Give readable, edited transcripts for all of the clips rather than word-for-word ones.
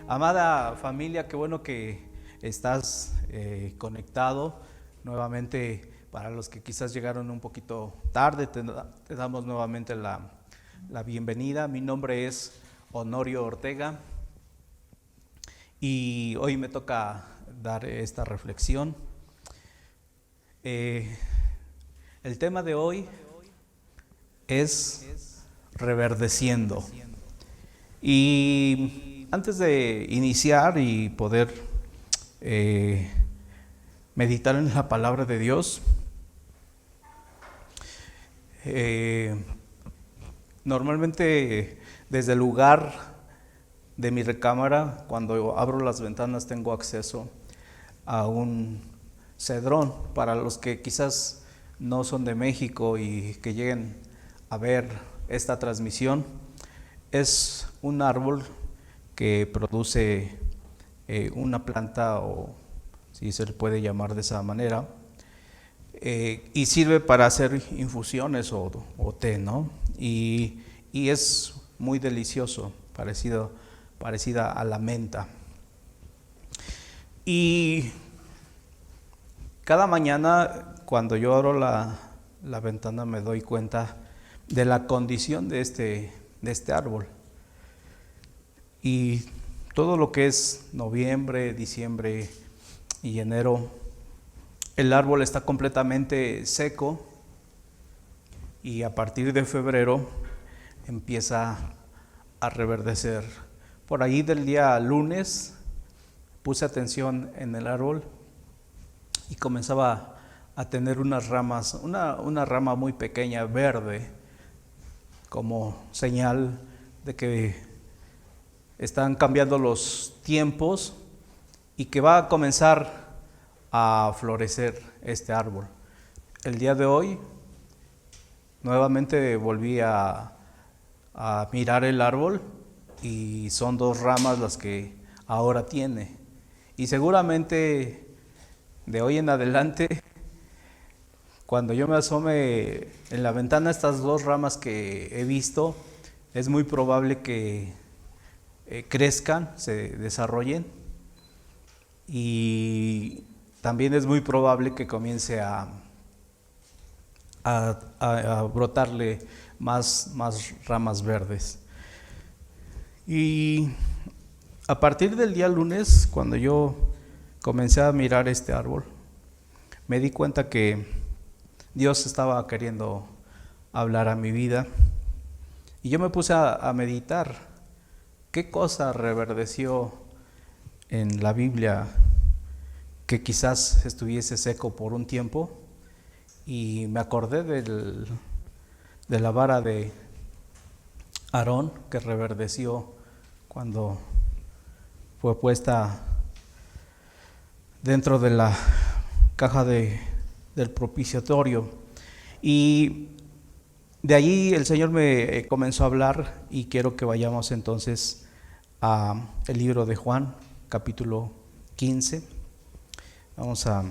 Amada familia, qué bueno que estás conectado nuevamente. Para los que quizás llegaron un poquito tarde, te damos nuevamente la bienvenida. Mi nombre es Honorio Ortega y hoy me toca dar esta reflexión. El tema de hoy es reverdeciendo. Y antes de iniciar y poder meditar en la palabra de Dios, normalmente desde el lugar de mi recámara, cuando abro las ventanas, tengo acceso a un cedrón. Para los que quizás no son de México y que lleguen a ver esta transmisión, es un árbol que produce una planta, o si se le puede llamar de esa manera, y sirve para hacer infusiones o té, ¿no? Y es muy delicioso, parecida a la menta. Y cada mañana cuando yo abro la ventana me doy cuenta de la condición de este árbol. Y todo lo que es noviembre, diciembre y enero, el árbol está completamente seco, y a partir de febrero empieza a reverdecer. Por ahí del día lunes puse atención en el árbol y comenzaba a tener unas ramas, una rama muy pequeña verde, como señal de que están cambiando los tiempos y que va a comenzar a florecer este árbol. El día de hoy nuevamente volví a mirar el árbol y son 2 ramas las que ahora tiene. Y seguramente de hoy en adelante, cuando yo me asome en la ventana, estas 2 ramas que he visto, es muy probable que crezcan, se desarrollen, y también es muy probable que comience a brotarle más ramas verdes. Y a partir del día lunes, cuando yo comencé a mirar este árbol, me di cuenta que Dios estaba queriendo hablar a mi vida, y yo me puse a meditar qué cosa reverdeció en la Biblia que quizás estuviese seco por un tiempo, y me acordé de la vara de Aarón que reverdeció cuando fue puesta dentro de la caja del propiciatorio. Y de allí el Señor me comenzó a hablar, y quiero que vayamos entonces a el libro de Juan, capítulo 15. Vamos a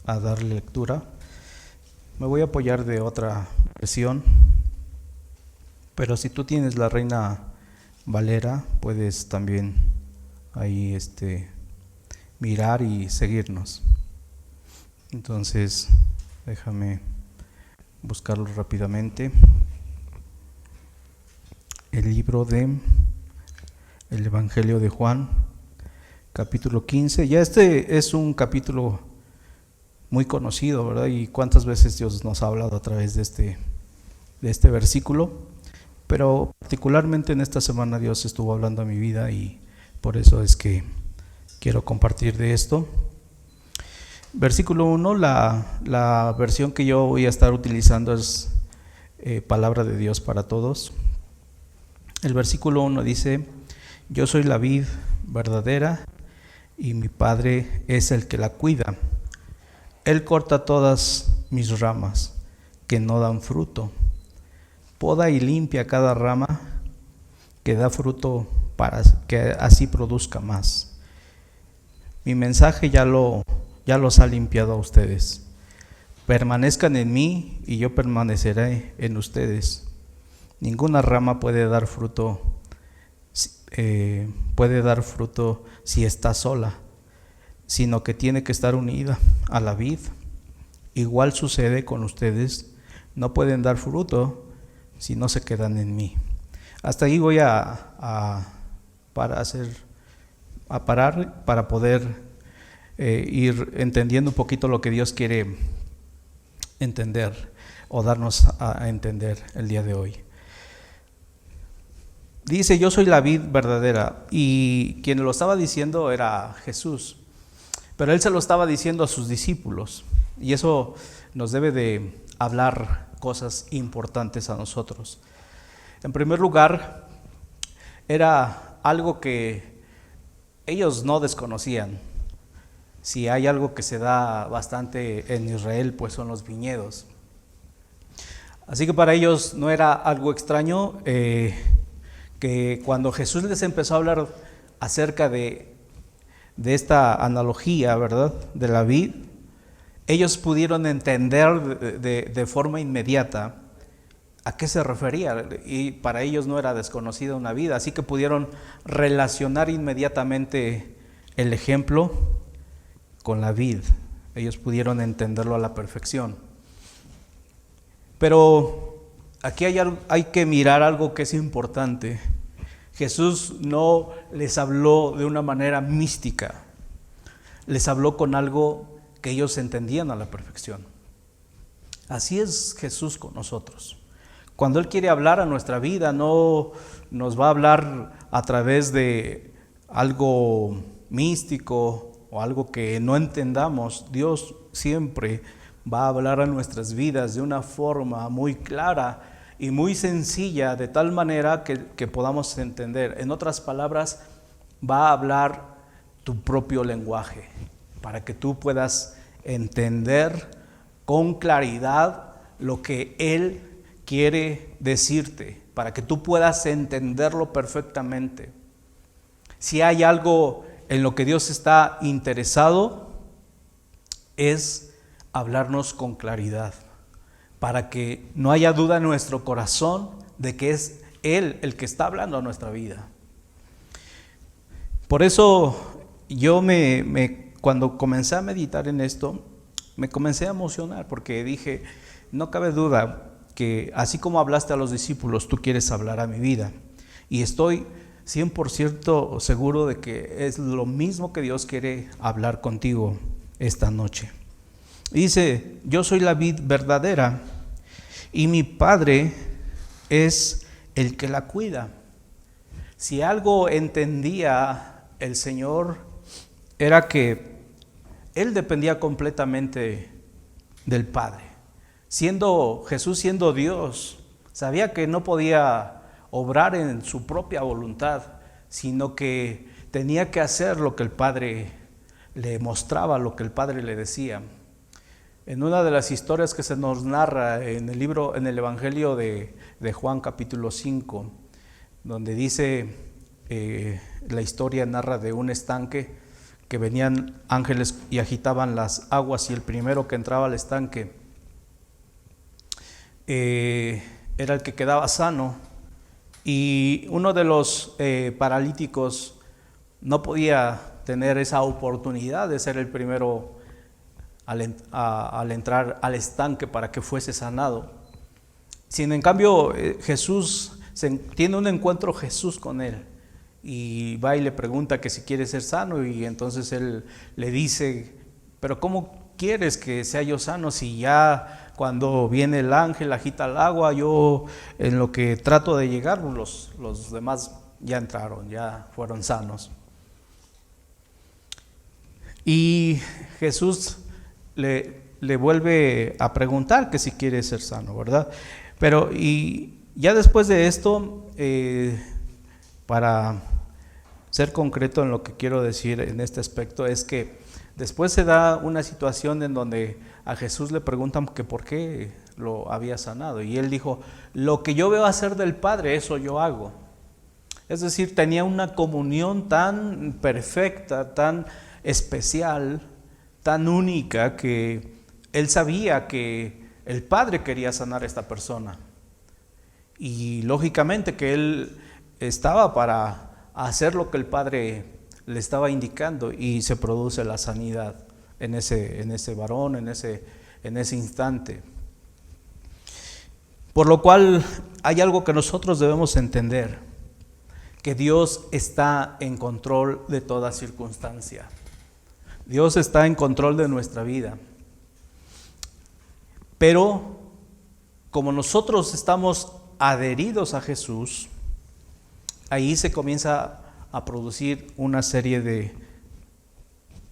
darle lectura. Me voy a apoyar de otra versión, pero si tú tienes la Reina Valera, puedes también ahí mirar y seguirnos. Entonces, déjame buscarlo rápidamente. El libro de el Evangelio de Juan, capítulo 15. Ya este es un capítulo muy conocido, ¿verdad? Y cuántas veces Dios nos ha hablado a través de este versículo, pero particularmente en esta semana Dios estuvo hablando a mi vida, y por eso es que quiero compartir de esto. Versículo 1, la versión que yo voy a estar utilizando es Palabra de Dios para Todos. El versículo 1 dice: yo soy la vid verdadera, y mi Padre es el que la cuida. Él corta todas mis ramas que no dan fruto, poda y limpia cada rama que da fruto, para que así produzca más. Mi mensaje ya los ha limpiado a ustedes. Permanezcan en mí y yo permaneceré en ustedes. Ninguna rama puede dar fruto puede dar fruto si está sola, sino que tiene que estar unida a la vid. Igual sucede con ustedes, no pueden dar fruto si no se quedan en mí. Hasta ahí voy a parar para poder ir entendiendo un poquito lo que Dios quiere entender o darnos a entender el día de hoy. Dice: yo soy la vid verdadera, y quien lo estaba diciendo era Jesús, pero él se lo estaba diciendo a sus discípulos, y eso nos debe de hablar cosas importantes a nosotros. En primer lugar, era algo que ellos no desconocían. Si hay algo que se da bastante en Israel, pues son los viñedos. Así que para ellos no era algo extraño que cuando Jesús les empezó a hablar acerca de esta analogía, ¿verdad?, de la vid, ellos pudieron entender de forma inmediata a qué se refería, y para ellos no era desconocida una vid, así que pudieron relacionar inmediatamente el ejemplo con la vid. Ellos pudieron entenderlo a la perfección. Pero aquí hay que mirar algo que es importante. Jesús no les habló de una manera mística, les habló con algo que ellos entendían a la perfección. Así es Jesús con nosotros. Cuando Él quiere hablar a nuestra vida, no nos va a hablar a través de algo místico o algo que no entendamos. Dios siempre va a hablar a nuestras vidas de una forma muy clara y muy sencilla, de tal manera que podamos entender. En otras palabras, va a hablar tu propio lenguaje, para que tú puedas entender con claridad lo que Él quiere decirte, para que tú puedas entenderlo perfectamente. Si hay algo en lo que Dios está interesado, es hablarnos con claridad, para que no haya duda en nuestro corazón de que es Él el que está hablando a nuestra vida. Por eso yo cuando comencé a meditar en esto, me comencé a emocionar, porque dije: no cabe duda que así como hablaste a los discípulos, tú quieres hablar a mi vida. Y estoy 100% seguro de que es lo mismo que Dios quiere hablar contigo esta noche. Dice: yo soy la vid verdadera y mi Padre es el que la cuida. Si algo entendía el Señor, era que Él dependía completamente del Padre. Jesús siendo Dios, sabía que no podía obrar en su propia voluntad, sino que tenía que hacer lo que el Padre le mostraba, lo que el Padre le decía. En una de las historias que se nos narra en el Evangelio de Juan, capítulo 5, donde dice, la historia narra de un estanque que venían ángeles y agitaban las aguas, y el primero que entraba al estanque era el que quedaba sano, y uno de los paralíticos no podía tener esa oportunidad de ser el primero al entrar al estanque para que fuese sanado. Sin en cambio, tiene un encuentro Jesús con él, y va y le pregunta que si quiere ser sano, y entonces él le dice: pero ¿cómo quieres que sea yo sano si ya cuando viene el ángel agita el agua, yo en lo que trato de llegar, los demás ya entraron, ya fueron sanos? Y Jesús le vuelve a preguntar que si quiere ser sano, ¿verdad? Pero y ya después de esto, para ser concreto en lo que quiero decir en este aspecto, es que después se da una situación en donde a Jesús le preguntan que por qué lo había sanado, y él dijo: lo que yo veo hacer del Padre, eso yo hago. Es decir, tenía una comunión tan perfecta, tan especial, tan única, que él sabía que el Padre quería sanar a esta persona, y lógicamente que él estaba para hacer lo que el Padre le estaba indicando y se produce la sanidad en ese varón, en ese instante. Por lo cual hay algo que nosotros debemos entender, que Dios está en control de toda circunstancia. Dios está en control de nuestra vida. Pero como nosotros estamos adheridos a Jesús, ahí se comienza a producir una serie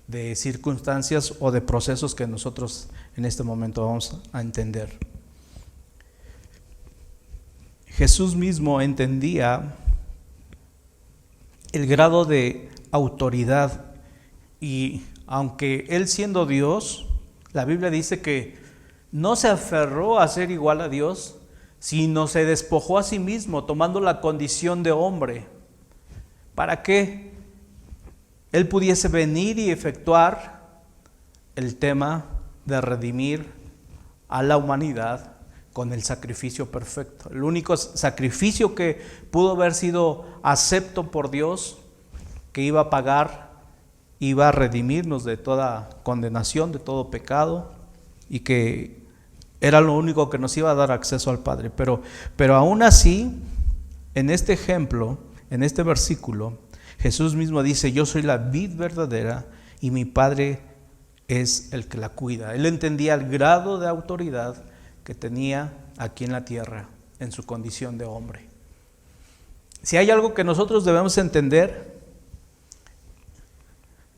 de circunstancias o de procesos que nosotros en este momento vamos a entender. Jesús mismo entendía el grado de autoridad, y aunque Él siendo Dios, la Biblia dice que no se aferró a ser igual a Dios, sino se despojó a sí mismo, tomando la condición de hombre, para que Él pudiese venir y efectuar el tema de redimir a la humanidad con el sacrificio perfecto. El único sacrificio que pudo haber sido acepto por Dios, que iba a pagar, iba a redimirnos de toda condenación, de todo pecado, y que era lo único que nos iba a dar acceso al Padre. Pero aún así, en este ejemplo, en este versículo, Jesús mismo dice: yo soy la vid verdadera y mi Padre es el que la cuida. Él entendía el grado de autoridad que tenía aquí en la tierra en su condición de hombre. Si hay algo que nosotros debemos entender,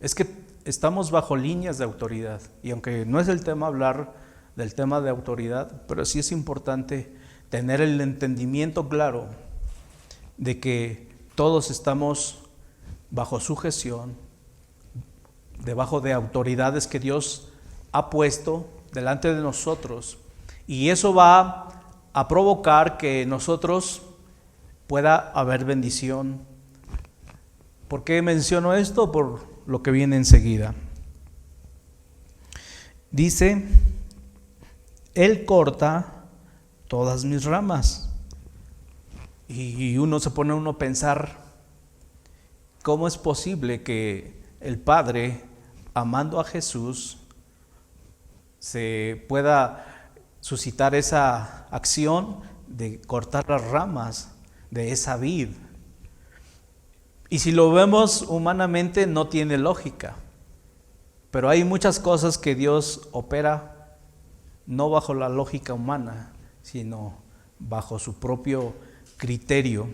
es que estamos bajo líneas de autoridad. Y aunque no es el tema hablar del tema de autoridad, pero sí es importante tener el entendimiento claro de que todos estamos bajo sujeción, debajo de autoridades que Dios ha puesto delante de nosotros, y eso va a provocar que nosotros pueda haber bendición. ¿Por qué menciono esto? Por lo que viene enseguida. Dice: Él corta todas mis ramas. Y uno se pone a pensar, ¿cómo es posible que el Padre, amando a Jesús, se pueda suscitar esa acción de cortar las ramas de esa vid? Y si lo vemos humanamente, no tiene lógica. Pero hay muchas cosas que Dios opera no bajo la lógica humana, sino bajo su propio criterio.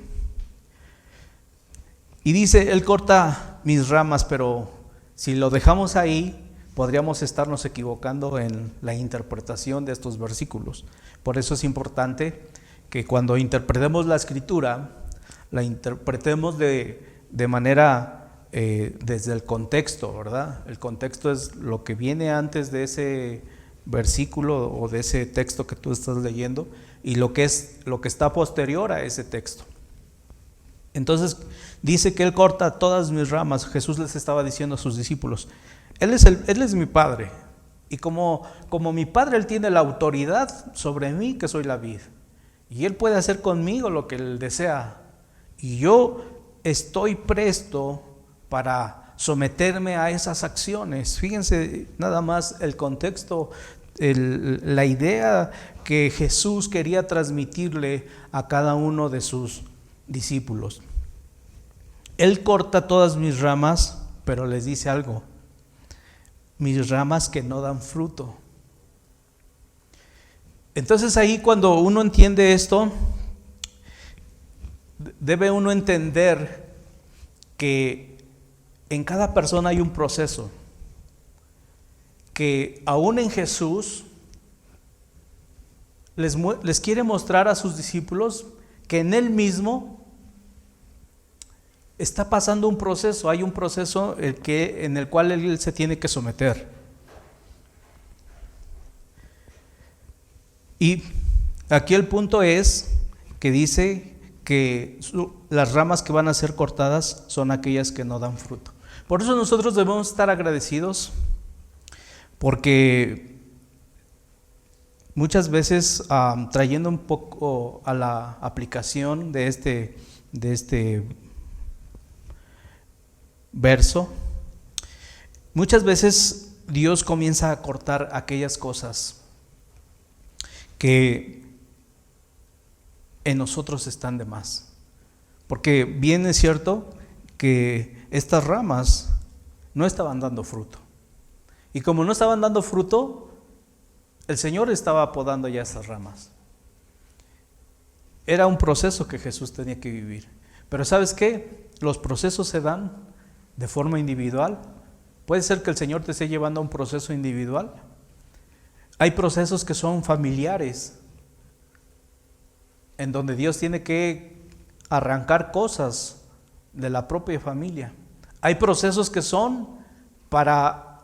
Y dice: Él corta mis ramas, pero si lo dejamos ahí, podríamos estarnos equivocando en la interpretación de estos versículos. Por eso es importante que cuando interpretemos la Escritura, la interpretemos de manera desde el contexto, ¿verdad? El contexto es lo que viene antes de ese versículo o de ese texto que tú estás leyendo, y lo que está posterior a ese texto. Entonces dice que Él corta todas mis ramas. Jesús les estaba diciendo a sus discípulos: Él es mi Padre, y como mi Padre, Él tiene la autoridad sobre mí, que soy la vid, y Él puede hacer conmigo lo que Él desea, y yo estoy presto para someterme a esas acciones. Fíjense nada más el contexto, la idea que Jesús quería transmitirle a cada uno de sus discípulos. Él corta todas mis ramas, pero les dice algo: mis ramas que no dan fruto. Entonces ahí, cuando uno entiende esto, debe uno entender que en cada persona hay un proceso, que aún en Jesús les quiere mostrar a sus discípulos que en Él mismo está pasando un proceso. Hay un proceso en el cual Él se tiene que someter. Y aquí el punto es que dice que las ramas que van a ser cortadas son aquellas que no dan fruto. Por eso nosotros debemos estar agradecidos, porque muchas veces, trayendo un poco a la aplicación de este verso, muchas veces Dios comienza a cortar aquellas cosas que en nosotros están de más. Porque bien es cierto que estas ramas no estaban dando fruto. Y como no estaban dando fruto, el Señor estaba podando ya esas ramas. Era un proceso que Jesús tenía que vivir. Pero ¿sabes qué? Los procesos se dan de forma individual. Puede ser que el Señor te esté llevando a un proceso individual. Hay procesos que son familiares, en donde Dios tiene que arrancar cosas de la propia familia. Hay procesos que son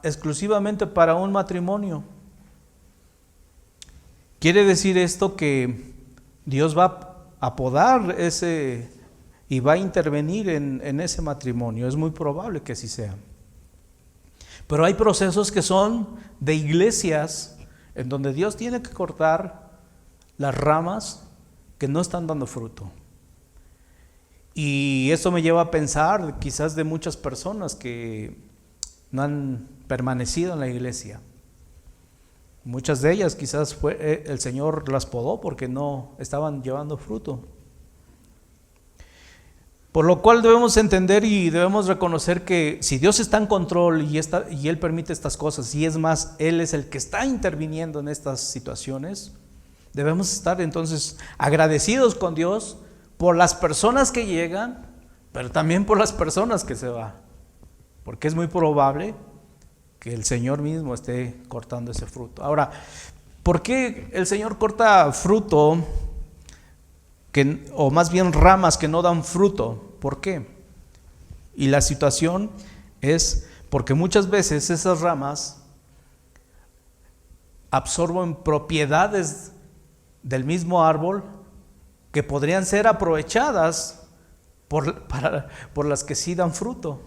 exclusivamente para un matrimonio. Quiere decir esto que Dios va a podar ese y va a intervenir en ese matrimonio. Es muy probable que así sea. Pero hay procesos que son de iglesias, en donde Dios tiene que cortar las ramas que no están dando fruto. Y eso me lleva a pensar quizás de muchas personas que no han permanecido en la iglesia. Muchas de ellas quizás el Señor las podó porque no estaban llevando fruto. Por lo cual debemos entender y debemos reconocer que si Dios está en control y Él permite estas cosas, y es más, Él es el que está interviniendo en estas situaciones, debemos estar entonces agradecidos con Dios por las personas que llegan, pero también por las personas que se van, porque es muy probable que el Señor mismo esté cortando ese fruto. Ahora, ¿por qué el Señor corta fruto, o más bien ramas que no dan fruto? ¿Por qué? Y la situación es porque muchas veces esas ramas absorben propiedades del mismo árbol que podrían ser aprovechadas por las que sí dan fruto,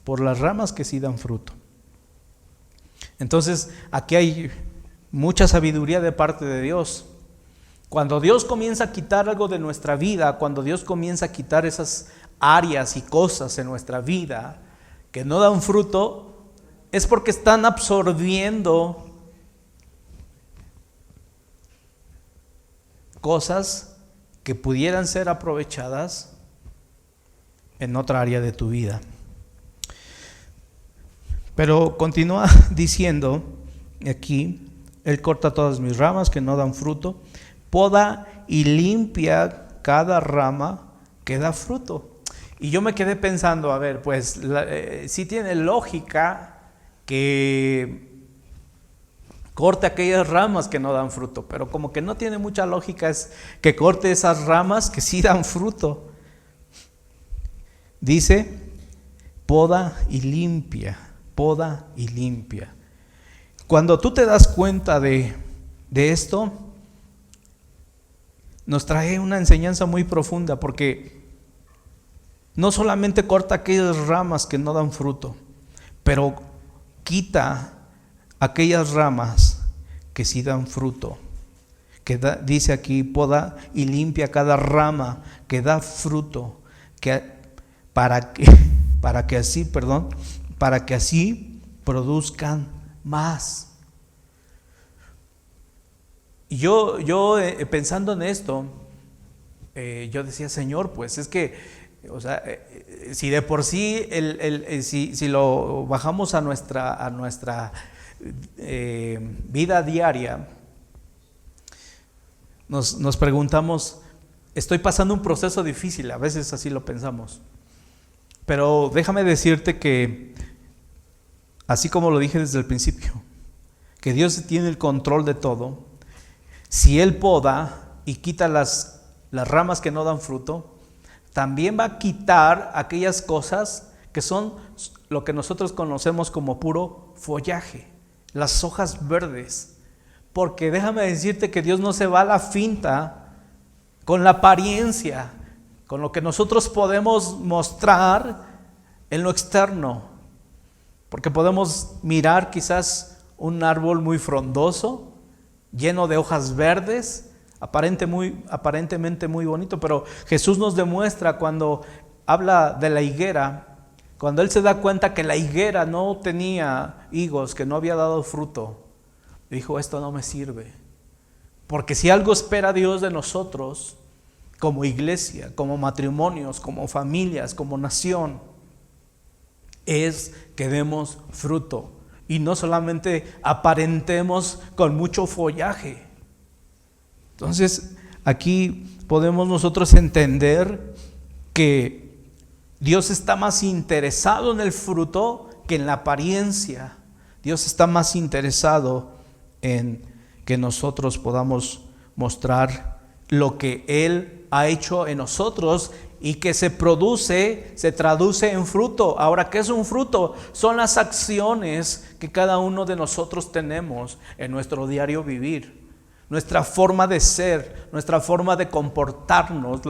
por las ramas que sí dan fruto. Entonces, aquí hay mucha sabiduría de parte de Dios. Cuando Dios comienza a quitar algo de nuestra vida, cuando Dios comienza a quitar esas áreas y cosas en nuestra vida que no dan fruto, es porque están absorbiendo cosas que pudieran ser aprovechadas en otra área de tu vida. Pero continúa diciendo aquí, Él corta todas mis ramas que no dan fruto, poda y limpia cada rama que da fruto. Y yo me quedé pensando, a ver, pues sí tiene lógica que corte aquellas ramas que no dan fruto, pero como que no tiene mucha lógica es que corte esas ramas que sí dan fruto. Dice, poda y limpia, poda y limpia. Cuando tú te das cuenta de esto, nos trae una enseñanza muy profunda, porque no solamente corta aquellas ramas que no dan fruto, pero quita aquellas ramas que sí dan fruto. Dice aquí, poda y limpia cada rama que da fruto, para que así produzcan más. Y yo pensando en esto, yo decía, Señor, pues es que, o sea, si de por sí si lo bajamos a nuestra vida diaria, nos preguntamos, estoy pasando un proceso difícil, a veces así lo pensamos, pero déjame decirte que, así como lo dije desde el principio, que Dios tiene el control de todo. Si Él poda y quita las ramas que no dan fruto, también va a quitar aquellas cosas que son lo que nosotros conocemos como puro follaje, las hojas verdes. Porque déjame decirte que Dios no se va a la finta con la apariencia, con lo que nosotros podemos mostrar en lo externo. Porque podemos mirar quizás un árbol muy frondoso, lleno de hojas verdes, aparentemente muy bonito, pero Jesús nos demuestra cuando habla de la higuera, Cuando él se da cuenta que la higuera no tenía higos, que no había dado fruto, dijo, esto no me sirve. Porque si algo espera Dios de nosotros, como iglesia, como matrimonios, como familias, como nación, es que demos fruto. Y no solamente aparentemos con mucho follaje. Entonces, aquí podemos nosotros entender que Dios está más interesado en el fruto que en la apariencia. Dios está más interesado en que nosotros podamos mostrar lo que Él ha hecho en nosotros y que se traduce en fruto. Ahora, ¿qué es un fruto? Son las acciones que cada uno de nosotros tenemos en nuestro diario vivir. Nuestra forma de ser, nuestra forma de comportarnos,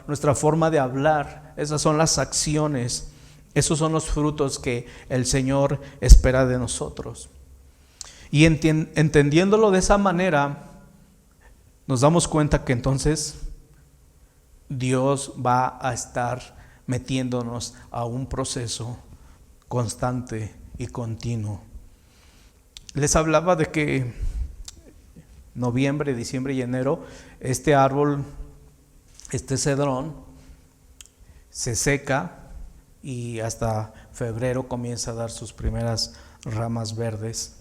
nuestra forma de hablar. Esas son las acciones. Esos son los frutos que el Señor espera de nosotros. Y entendiéndolo de esa manera, nos damos cuenta que entonces Dios va a estar metiéndonos a un proceso constante y continuo. Les hablaba de que noviembre, diciembre y enero, este árbol, este cedrón, se seca y hasta febrero comienza a dar sus primeras ramas verdes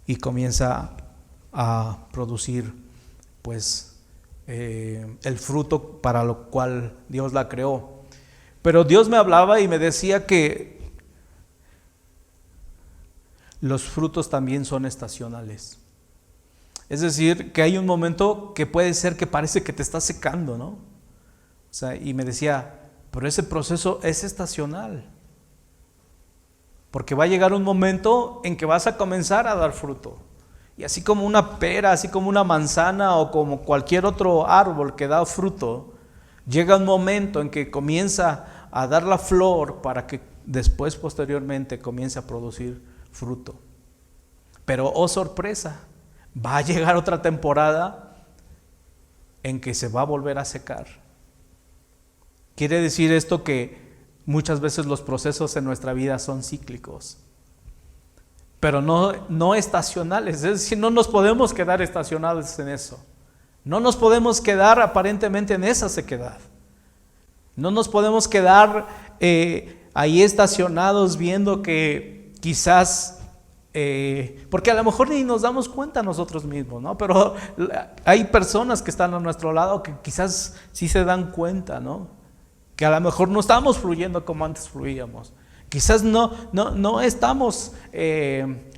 y comienza a producir pues el fruto para lo cual Dios la creó. Pero Dios me hablaba y me decía que los frutos también son estacionales. Es decir, que hay un momento que puede ser que parece que te está secando, ¿no? O sea, y me decía, pero ese proceso es estacional. Porque va a llegar un momento en que vas a comenzar a dar fruto. Y así como una pera, así como una manzana o como cualquier otro árbol que da fruto, llega un momento en que comienza a dar la flor para que después, posteriormente, comience a producir fruto. Pero, oh sorpresa, va a llegar otra temporada en que se va a volver a secar. Quiere decir esto que muchas veces los procesos en nuestra vida son cíclicos, pero no estacionales. Es decir, no nos podemos quedar estacionados en eso. No nos podemos quedar aparentemente en esa sequedad. No nos podemos quedar ahí estacionados viendo que quizás, porque a lo mejor ni nos damos cuenta nosotros mismos, ¿no? Pero hay personas que están a nuestro lado que quizás sí se dan cuenta, ¿no? Que a lo mejor no estamos fluyendo como antes fluíamos. Quizás no estamos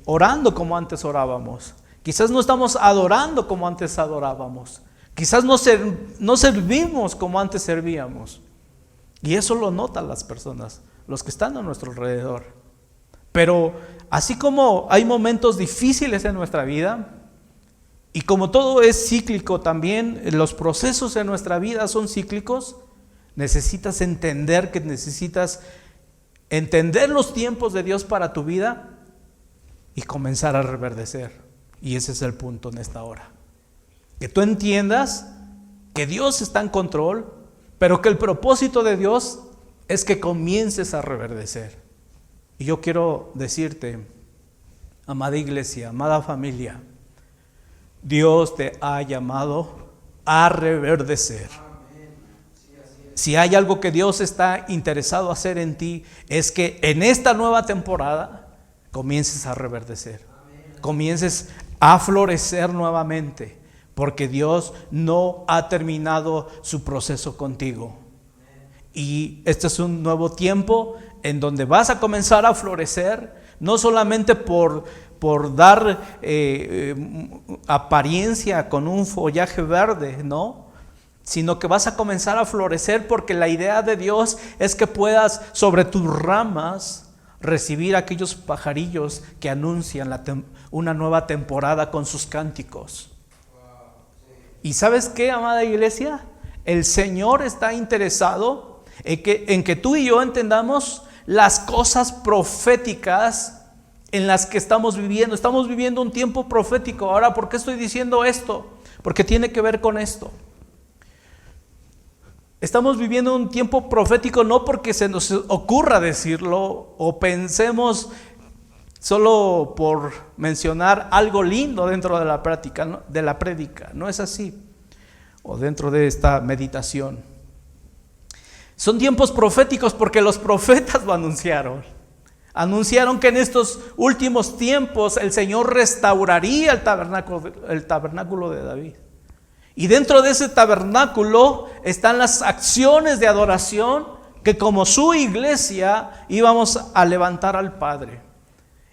orando como antes orábamos. Quizás no estamos adorando como antes adorábamos. Quizás no servimos como antes servíamos. Y eso lo notan las personas, los que están a nuestro alrededor. Pero así como hay momentos difíciles en nuestra vida, y como todo es cíclico también, los procesos en nuestra vida son cíclicos, necesitas entender los tiempos de Dios para tu vida y comenzar a reverdecer. Y ese es el punto en esta hora. Que tú entiendas que Dios está en control, pero que el propósito de Dios es que comiences a reverdecer. Y yo quiero decirte, amada iglesia, amada familia, Dios te ha llamado a reverdecer. Si hay algo que Dios está interesado hacer en ti, es que en esta nueva temporada comiences a reverdecer, comiences a florecer nuevamente, porque Dios no ha terminado su proceso contigo. Y este es un nuevo tiempo en donde vas a comenzar a florecer, no solamente por dar apariencia con un follaje verde, ¿no? Sino que vas a comenzar a florecer, porque la idea de Dios es que puedas sobre tus ramas recibir aquellos pajarillos que anuncian una nueva temporada con sus cánticos. ¿Y sabes qué, amada iglesia? El Señor está interesado en que tú y yo entendamos las cosas proféticas en las que estamos viviendo. Estamos viviendo un tiempo profético. Ahora, ¿por qué estoy diciendo esto? Porque tiene que ver con esto. Estamos viviendo un tiempo profético no porque se nos ocurra decirlo o pensemos solo por mencionar algo lindo dentro de la práctica, ¿no? De la prédica, no es así, o dentro de esta meditación. Son tiempos proféticos porque los profetas lo anunciaron. Anunciaron que en estos últimos tiempos el Señor restauraría el tabernáculo de David. Y dentro de ese tabernáculo están las acciones de adoración que como su iglesia íbamos a levantar al Padre.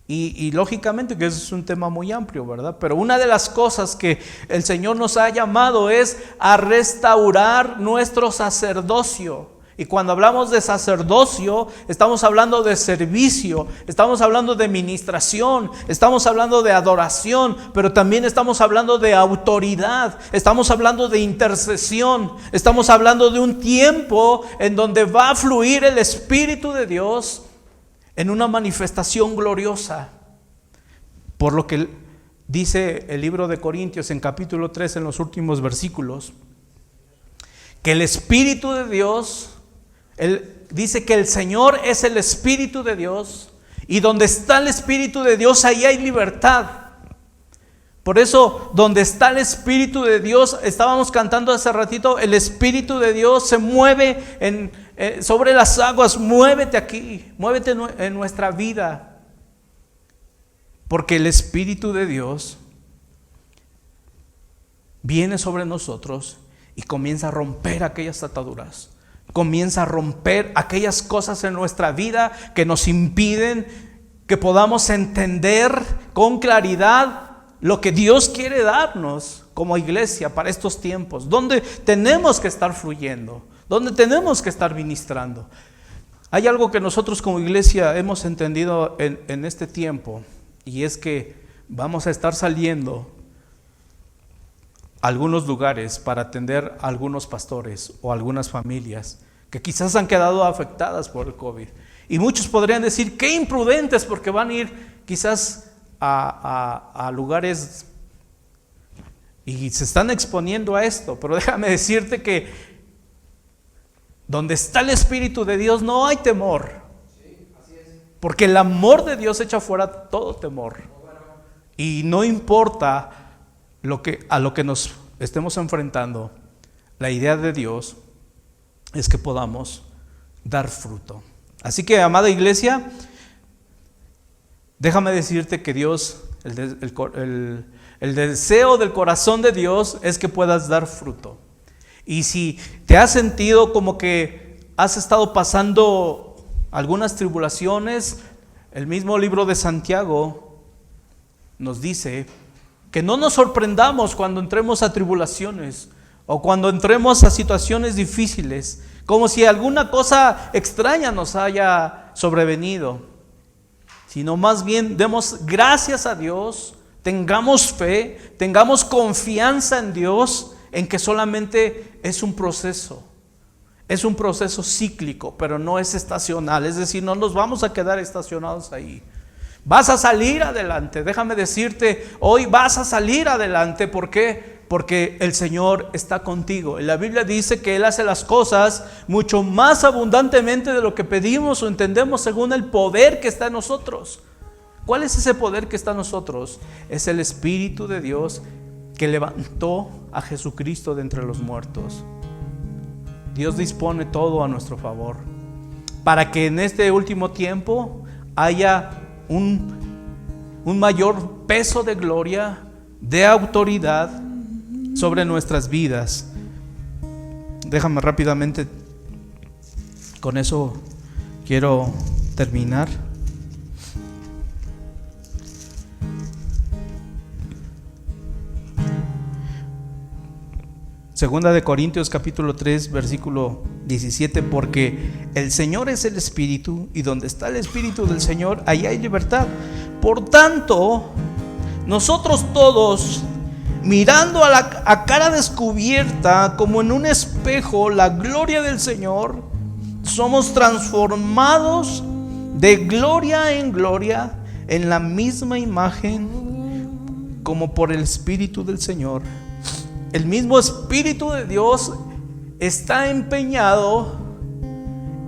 Y lógicamente que eso es un tema muy amplio, ¿verdad? Pero una de las cosas que el Señor nos ha llamado es a restaurar nuestro sacerdocio. Y cuando hablamos de sacerdocio, estamos hablando de servicio, estamos hablando de ministración, estamos hablando de adoración, pero también estamos hablando de autoridad, estamos hablando de intercesión, estamos hablando de un tiempo en donde va a fluir el Espíritu de Dios en una manifestación gloriosa. Por lo que dice el libro de Corintios en capítulo 3, en los últimos versículos, que el Espíritu de Dios... Él dice que el Señor es el Espíritu de Dios, y donde está el Espíritu de Dios, ahí hay libertad. Por eso, donde está el Espíritu de Dios, estábamos cantando hace ratito, el Espíritu de Dios se mueve sobre las aguas. Muévete aquí, muévete en nuestra vida, porque el Espíritu de Dios viene sobre nosotros y comienza a romper aquellas ataduras. Comienza a romper aquellas cosas en nuestra vida que nos impiden que podamos entender con claridad lo que Dios quiere darnos como iglesia para estos tiempos, donde tenemos que estar fluyendo, donde tenemos que estar ministrando. Hay algo que nosotros como iglesia hemos entendido en este tiempo, y es que vamos a estar saliendo a algunos lugares para atender a algunos pastores o algunas familias que quizás han quedado afectadas por el COVID. Y muchos podrían decir, qué imprudentes, porque van a ir quizás a lugares y se están exponiendo a esto. Pero déjame decirte que donde está el Espíritu de Dios no hay temor. Porque el amor de Dios echa fuera todo temor. Y no importa a lo que nos estemos enfrentando, la idea de Dios es que podamos dar fruto. Así que, amada iglesia, déjame decirte que Dios, el deseo del corazón de Dios es que puedas dar fruto. Y si te has sentido como que has estado pasando algunas tribulaciones, el mismo libro de Santiago nos dice que no nos sorprendamos cuando entremos a tribulaciones o cuando entremos a situaciones difíciles, como si alguna cosa extraña nos haya sobrevenido, sino más bien demos gracias a Dios, tengamos fe, tengamos confianza en Dios, en que solamente es un proceso cíclico, pero no es estacional. Es decir, no nos vamos a quedar estacionados ahí. Vas a salir adelante. Déjame decirte, hoy vas a salir adelante. ¿Por qué? Porque el Señor está contigo. La Biblia dice que Él hace las cosas mucho más abundantemente de lo que pedimos o entendemos, según el poder que está en nosotros. ¿Cuál es ese poder que está en nosotros? Es el Espíritu de Dios que levantó a Jesucristo de entre los muertos. Dios dispone todo a nuestro favor para que en este último tiempo haya un mayor peso de gloria, de autoridad sobre nuestras vidas. Déjame rápidamente, con eso quiero terminar. Segunda de Corintios capítulo 3 versículo 17, porque el Señor es el Espíritu, y donde está el Espíritu del Señor, ahí hay libertad. Por tanto, nosotros todos, mirando a cara descubierta, como en un espejo, la gloria del Señor, somos transformados de gloria en gloria en la misma imagen como por el Espíritu del Señor. El mismo Espíritu de Dios está empeñado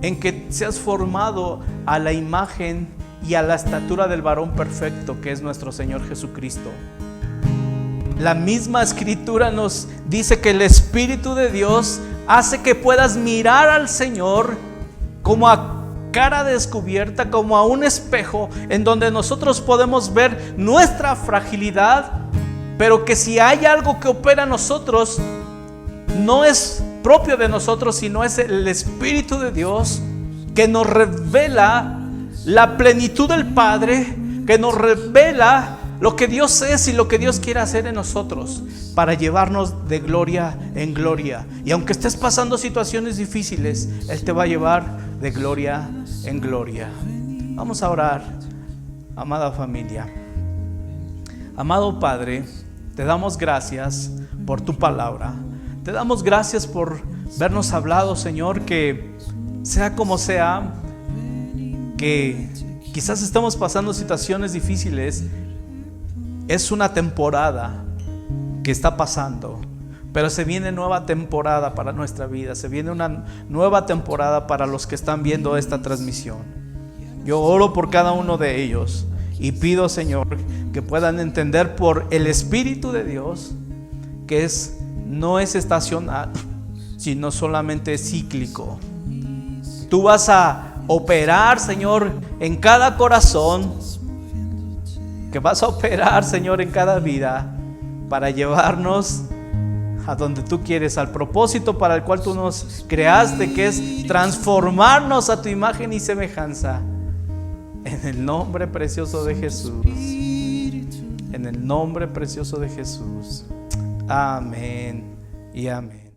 en que seas formado a la imagen y a la estatura del varón perfecto, que es nuestro Señor Jesucristo. La misma Escritura nos dice que el Espíritu de Dios hace que puedas mirar al Señor como a cara descubierta, como a un espejo en donde nosotros podemos ver nuestra fragilidad, pero que si hay algo que opera en nosotros, no es propio de nosotros, sino es el Espíritu de Dios que nos revela la plenitud del Padre, que nos revela lo que Dios es y lo que Dios quiere hacer en nosotros para llevarnos de gloria en gloria. Y aunque estés pasando situaciones difíciles, Él te va a llevar de gloria en gloria. Vamos a orar, amada familia. Amado Padre, te damos gracias por tu palabra. Te damos gracias por vernos hablado, Señor, que sea como sea, que quizás estamos pasando situaciones difíciles. Es una temporada que está pasando, pero se viene nueva temporada para nuestra vida. Se viene una nueva temporada para los que están viendo esta transmisión. Yo oro por cada uno de ellos y pido, Señor, que puedan entender por el Espíritu de Dios que no es estacional, sino solamente cíclico. Tú vas a operar, Señor, en cada corazón, que vas a operar, Señor, en cada vida para llevarnos a donde tú quieres, al propósito para el cual tú nos creaste, que es transformarnos a tu imagen y semejanza. En el nombre precioso de Jesús. En el nombre precioso de Jesús. Amén y amén.